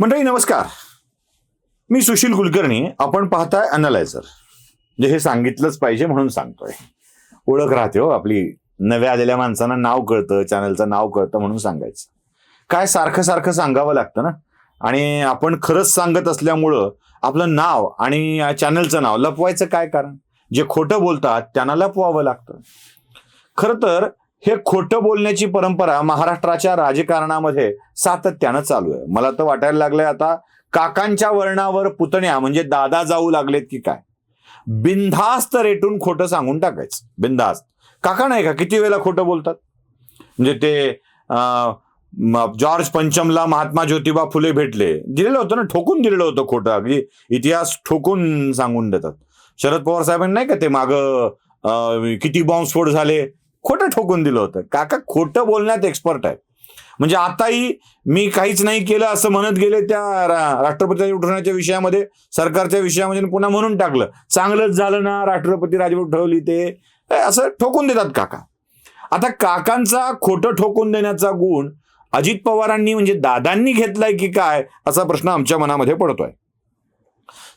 मंडळी नमस्कार, मी सुशील कुलकर्णी. आपण पाहताय अॅनालायझर. म्हणजे हे सांगितलंच पाहिजे म्हणून सांगतोय. ओळख राहते हो आपली. नव्या आलेल्या माणसांना नाव कळतं, चॅनलचं नाव कळतं म्हणून सांगायचं. काय सारखं सारखं सांगावं लागतं ना. आणि आपण खरंच सांगत असल्यामुळं आपलं नाव आणि चॅनलचं नाव लपवायचं काय कारण? जे खोटं बोलतात त्यांना लपवावं लागतं. खरं तर हे खोटं बोलण्याची परंपरा महाराष्ट्राच्या राजकारणामध्ये सातत्यानं चालू आहे. मला तर वाटायला लागलंय आता काकांच्या वर्णावर पुतण्या म्हणजे दादा जाऊ लागलेत की काय. बिनधास्त रेटून खोटं सांगून टाकायचं. बिनधास्त. काका नाही का किती वेळेला खोटं बोलतात. म्हणजे ते जॉर्ज पंचमला महात्मा ज्योतिबा फुले भेटले, दिलेलं होतं ना, ठोकून दिलेलं होतं खोटं. अगदी इतिहास ठोकून सांगून देतात. शरद पवार साहेबांनी नाही का ते मागं किती बॉम्बस्फोट झाले, खोटं ठोकून दिलं होतं. काका खोटं बोलण्यात एक्सपर्ट आहे. म्हणजे आताही मी काहीच नाही केलं असं म्हणत गेले त्या राष्ट्रपती उठवण्याच्या विषयामध्ये, सरकारच्या विषयामध्ये, पुन्हा म्हणून टाकलं चांगलंच झालं ना, राष्ट्रपती राजवट उठवली ते, असं ठोकून देतात काका. आता काकांचा खोटं ठोकून देण्याचा गुण अजित पवारांनी म्हणजे दादांनी घेतलाय की काय असा प्रश्न आमच्या मनामध्ये पडतोय.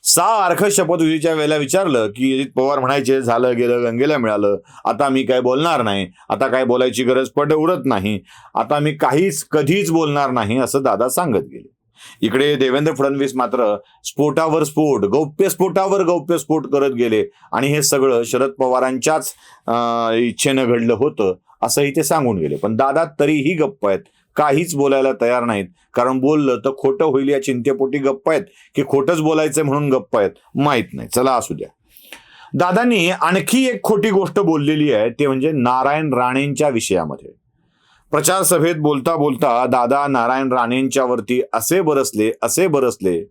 सारखं शपथविधीच्या वेळेला विचारलं की अजित पवार म्हणायचे झालं गेलं गंगेला मिळालं, आता मी काय बोलणार नाही, आता काय बोलायची गरज उरत नाही, आता मी काहीच कधीच बोलणार नाही असं दादा सांगत गेले. इकडे देवेंद्र फडणवीस मात्र स्फोटावर स्फोट, गौप्यस्फोटावर गौप्यस्फोट करत गेले आणि हे सगळं शरद पवारांच्याच इच्छेनं घडलं होतं असंही ते सांगून गेले. पण दादा तरीही गप्प आहेत, काहीच बोलायला तयार नाहीत. कारण बोललं तर खोटं होईल या चिंतेपोटी गप्प आहेत की खोटंच बोलायचंय म्हणून गप्प आहेत माहित नाही. चला असू द्या. दादांनी आणखी एक खोटी गोष्ट बोललेली आहे, ते म्हणजे नारायण राणेंच्या विषयामध्ये. प्रचार सभेत बोलता बोलता दादा नारायण राणेंच्यावरती असे बरसले.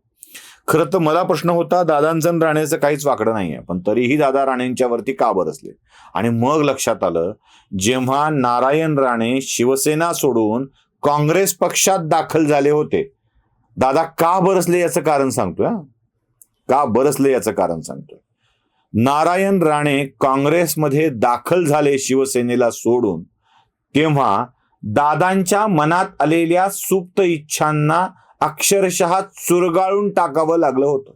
खरं तर मला प्रश्न होता, दादांचं आणि राणेचं काहीच वाकडं नाहीये, पण तरीही दादा राणेंच्यावरती का बरसले. आणि मग लक्षात आलं, जेव्हा नारायण राणे शिवसेना सोडून काँग्रेस पक्षात दाखल झाले होते, दादा का बरसले याचं कारण सांगतोय. का बरसले याचं कारण सांगतोय. नारायण राणे काँग्रेसमध्ये दाखल झाले शिवसेनेला सोडून, तेव्हा दादांच्या मनात आलेल्या सुप्त इच्छांना अक्षरशः चुरगाळून टाकावं लागलं होतं.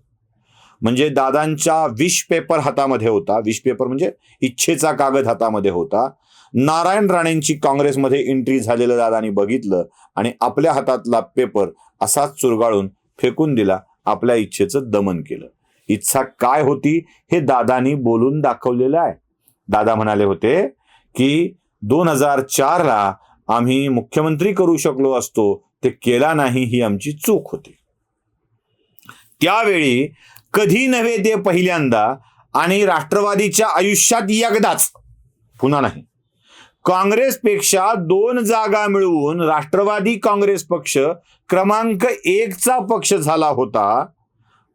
म्हणजे दादांच्या विश पेपर हातामध्ये होता. विश पेपर म्हणजे इच्छेचा कागद हातामध्ये होता. नारायण राणेंची काँग्रेसमध्ये एंट्री झालेलं दादांनी बघितलं आणि आपल्या हातातला पेपर असाच चुरगाळून फेकून दिला. आपल्या इच्छेचं दमन केलं. इच्छा काय होती हे दादांनी बोलून दाखवलेलं आहे. दादा म्हणाले होते की 2004ला आम्ही मुख्यमंत्री करू शकलो असतो, ते केला नाही, ही आमची चूक होती. त्यावेळी कधी नव्हे ते पहिल्यांदा आणि राष्ट्रवादीच्या आयुष्यात एकदाच, पुन्हा नाही, काँग्रेसपेक्षा 2 जागा मिळवून राष्ट्रवादी काँग्रेस पक्ष क्रमांक 1चा पक्ष झाला होता.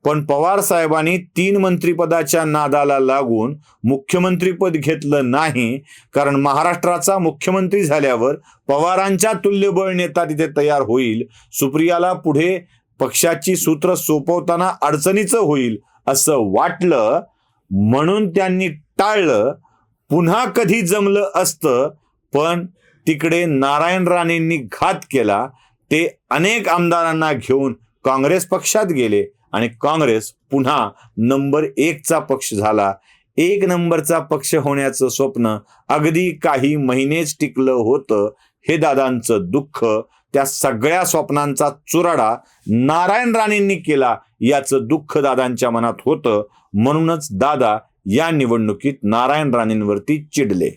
पण पवार साहेबांनी 3 मंत्रिपदाच्या नादाला लागून मुख्यमंत्रीपद घेतलं नाही. कारण महाराष्ट्राचा मुख्यमंत्री झाल्यावर पवारांच्या तुल्यबळ नेता तिथे तयार होईल, सुप्रियाला पुढे पक्षाची सूत्र सोपवताना अडचणीचं होईल असं वाटलं, म्हणून त्यांनी टाळलं. पुन्हा कधी जमलं असतं, पण तिकडे नारायण राणेंनी घात केला. ते अनेक आमदारांना घेऊन काँग्रेस पक्षात गेले आणि काँग्रेस पुन्हा नंबर 1चा पक्ष झाला. 1 नंबरचा पक्ष होण्याचं स्वप्न अगदी काही महिनेच टिकलं होतं. हे दादांचं दुःख, त्या सगळ्या स्वप्नांचा चुराडा नारायण राणेंनी केला याचं दुःख दादांच्या मनात होतं. म्हणूनच दादा या निवडणुकीत नारायण राणेंवरती चिडले.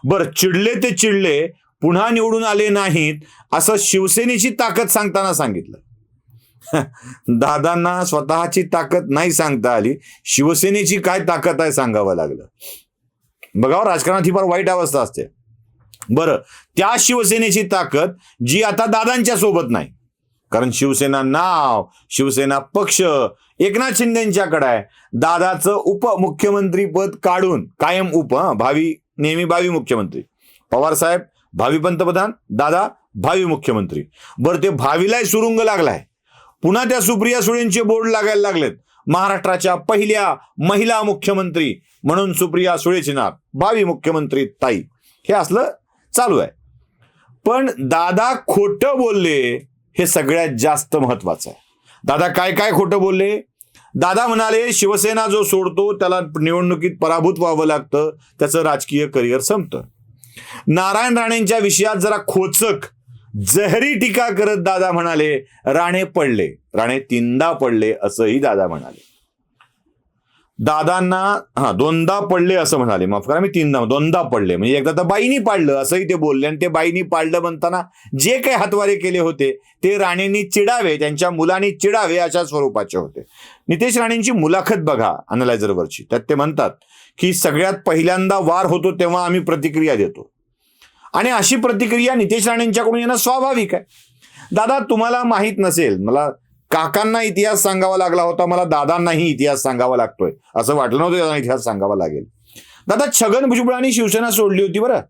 बरं, चिडले ते चिडले, पुन्हा निवडून आले नाहीत असं शिवसेनेची ताकद सांगताना सांगितलं. दादांना स्वतःची ताकद नाही सांगता आली, शिवसेनेची काय ताकद आहे सांगावं लागलं. बघावं, राजकारणात ही फार वाईट अवस्था असते. बरं, त्या शिवसेनेची ताकद जी आता दादांच्या सोबत नाही. कारण शिवसेना नाव, शिवसेना पक्ष एकनाथ शिंदेंच्याकडे आहे. दादाचं उपमुख्यमंत्री पद काढून, कायम नेहमी भावी मुख्यमंत्री, पवार साहेब भावी पंतप्रधान, दादा भावी मुख्यमंत्री. बरं, ते भावीलाही सुरुंग लागलाय. पुन्हा त्या सुप्रिया सुळेंचे बोर्ड लागायला लागलेत. महाराष्ट्राच्या पहिल्या महिला मुख्यमंत्री म्हणून सुप्रिया सुळेचे नाव, भावी मुख्यमंत्री ताई, हे असलं चालू आहे. पण दादा खोटं बोलले हे सगळ्यात जास्त महत्वाचं आहे. दादा काय काय खोटं बोलले? दादा म्हणाले शिवसेना जो सोडतो त्याला निवडणुकीत पराभूत व्हावं लागतं, त्याचं राजकीय करिअर संपतं. नारायण राणेंच्या विषयात जरा खोचक जहरी टीका करत दादा म्हणाले राणे पडले, राणे 3दा पडले असंही दादा म्हणाले. दादांना दोनदा पडले असं म्हणाले, माफ करा, मी 2दा पडले, म्हणजे एकदा तर बाईनी पाडलं असंही ते बोलले. आणि ते बाईनी पाडलं म्हणताना जे काही हातवारे केले होते ते राणेंनी चिडावे, त्यांच्या मुलांनी चिडावे अशा स्वरूपाचे होते. नितेश राणेंची मुलाखत बघा अनलायझरवरची, त्यात ते म्हणतात की सगळ्यात पहिल्यांदा वार होतो तेव्हा आम्ही प्रतिक्रिया देतो, आणि अशी प्रतिक्रिया नितेश राणेंच्याकडून येणं स्वाभाविक आहे. दादा तुम्हाला माहित नसेल, मला काकांना इतिहास सांगावा लागला होता, मला दादांनाही इतिहास सांगावा लागतोय, असं वाटलं नव्हतं दादा इतिहास सांगावा लागेल. दादा छगन भुजबळांनी शिवसेना सोडली होती बरं.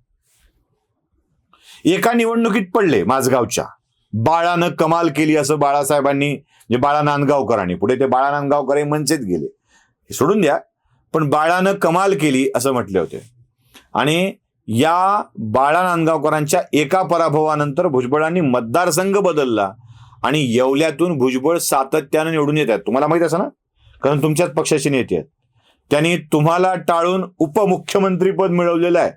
एका निवडणुकीत पडले माझगावच्या, बाळानं कमाल केली असं बाळासाहेबांनी, म्हणजे बाळा नांदगावकरांनी, पुढे ते बाळा नांदगावकर मनसेत गेले, हे सोडून द्या, पण बाळानं कमाल केली असं म्हटले होते. आणि या बाळा नांदगावकरांच्या एका पराभवानंतर भुजबळांनी मतदारसंघ बदलला आणि येवल्यातून भुजबळ सातत्यानं निवडून येत आहेत. तुम्हाला माहित असं ना, कारण तुमच्याच पक्षाचे नेते आहेत. त्यांनी तुम्हाला टाळून उपमुख्यमंत्रीपद मिळवलेलं आहे.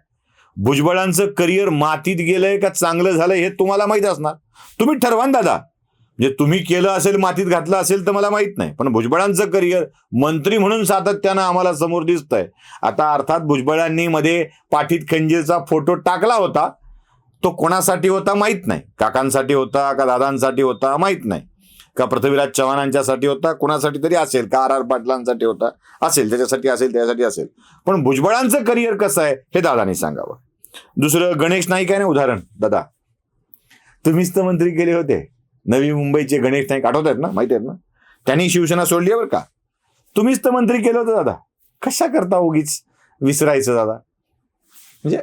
भुजबळांचं करिअर मातीत गेलंय का चांगलं झालंय हे तुम्हाला माहित असणार. तुम्ही ठरवा ना दादा, म्हणजे तुम्ही केलं असेल, मातीत घातलं असेल तर मला माहित नाही, पण भुजबळांचं करिअर मंत्री म्हणून सातत्यानं आम्हाला समोर दिसतंय. आता अर्थात भुजबळांनी मध्ये पाठीत खंजीरचा फोटो टाकला होता, तो कोणासाठी होता माहित नाही, काकांसाठी होता का दादांसाठी होता माहित नाही, का पृथ्वीराज चव्हाणांच्यासाठी होता, कोणासाठी तरी असेल, का आर पाटलांसाठी होता असेल, त्याच्यासाठी असेल, त्याच्यासाठी असेल, पण भुजबळांचं करिअर कसं आहे हे दादांनी सांगावं. दुसरं गणेश नाईक आहे ना उदाहरण, दादा तुम्हीच तर मंत्री केले होते, नवी मुंबईचे गणेश नाईक आठवत आहेत ना, माहिती आहेत ना, त्यांनी शिवसेना सोडली आहे बरं का, तुम्हीच तर मंत्री केलं होतं दादा, कशा करता उगीच विसरायचं दादा. म्हणजे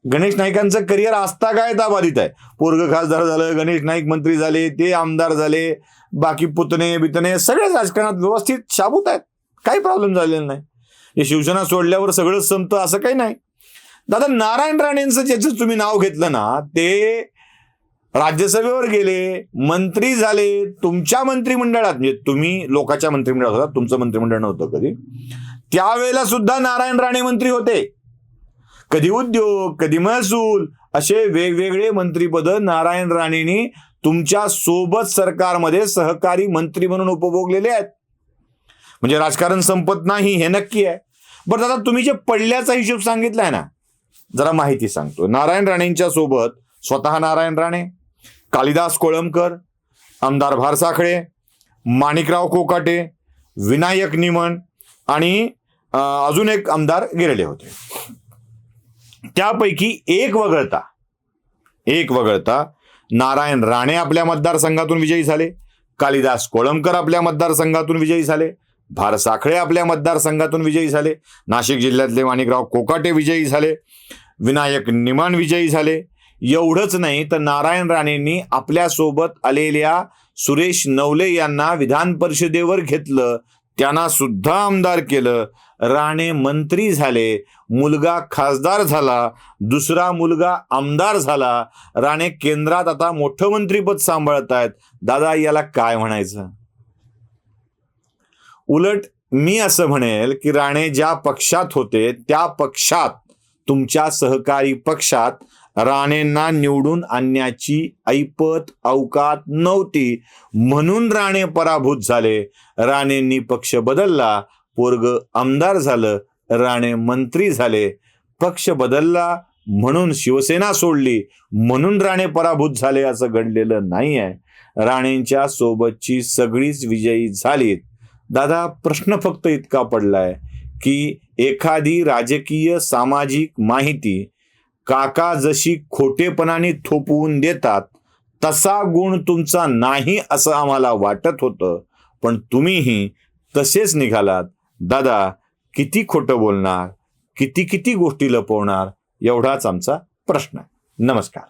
गणेश नाईकांचं करिअर आस्था काय बाधित आहे. पोरग खासदार झालं, गणेश नाईक मंत्री झाले, ते आमदार झाले, बाकी पुतणे बितणे सगळेच राजकारणात व्यवस्थित शाबूत आहेत, काही प्रॉब्लेम झालेला नाही. हे शिवसेना सोडल्यावर सगळंच संपतं असं काही नाही. दादा नारायण राणेंचं ज्याचं तुम्ही नाव घेतलं ना, ते राज्यसभेवर गेले, मंत्री झाले, तुमच्या मंत्रिमंडळात, म्हणजे तुम्ही लोकांच्या मंत्रिमंडळात होता, तुमचं मंत्रिमंडळ नव्हतं कधी, त्यावेळेला सुद्धा नारायण राणे मंत्री होते. कधी उद्योग, कधी महसूल, असे वेगवेगळे मंत्रीपद नारायण राणेंनी तुमच्या सोबत सरकारमध्ये सहकारी मंत्री म्हणून उपभोगलेले आहेत. म्हणजे राजकारण संपत नाही हे नक्की आहे. बरं दादा तुम्ही जे पडल्याचा हिशोब सांगितलाय ना, जरा माहिती सांगतो. नारायण राणेंच्या सोबत स्वतः नारायण राणे, कालिदास कोळंबकर, आमदार भारसाखळे, माणिकराव कोकाटे, विनायक निमण आणि अजून एक आमदार गेलेले होते. त्यापैकी एक वगळता नारायण राणे आपल्या मतदारसंघातून विजयी झाले, कालिदास कोळंबकर आपल्या मतदारसंघातून विजयी झाले, भारसाखळे आपल्या मतदारसंघातून विजयी झाले, नाशिक जिल्ह्यातले माणिकराव कोकाटे विजयी झाले, विनायक निमण विजयी झाले. एवढंच नाही तर नारायण राणेंनी आपल्यासोबत आलेल्या सुरेश नवले यांना विधान परिषदेवर घेतलं, त्यांना सुद्धा आमदार केलं, राणे मंत्री झाले, मुलगा खासदार झाला, दुसरा मुलगा आमदार झाला, राणे केंद्रात आता मोठं मंत्रीपद सांभाळत आहेत. दादा याला काय म्हणायचं? उलट मी असं म्हणेल की राणे ज्या पक्षात होते त्या पक्षात, तुमच्या सहकारी पक्षात राणेंना निवडून आणण्याची ऐपत अवकात नव्हती, म्हणून राणे पराभूत झाले. राणेंनी पक्ष बदलला, पोरग आमदार झालं, राणे मंत्री झाले. पक्ष बदलला म्हणून शिवसेना सोडली, म्हणून राणे पराभूत झाले असं घडलेलं नाही आहे. राणेंच्या सोबतची सगळीच विजयी झालीत. दादा प्रश्न फक्त इतका पडलाय की एखादी राजकीय सामाजिक माहिती काका जशी खोटेपणाने थोपवून देतात तसा गुण तुमचा नाही असं आम्हाला वाटत होतं, पण तुम्हीही तसेच निघालात. दादा किती खोटं बोलणार, किती गोष्टी लपवणार, एवढाच आमचा प्रश्न आहे. नमस्कार.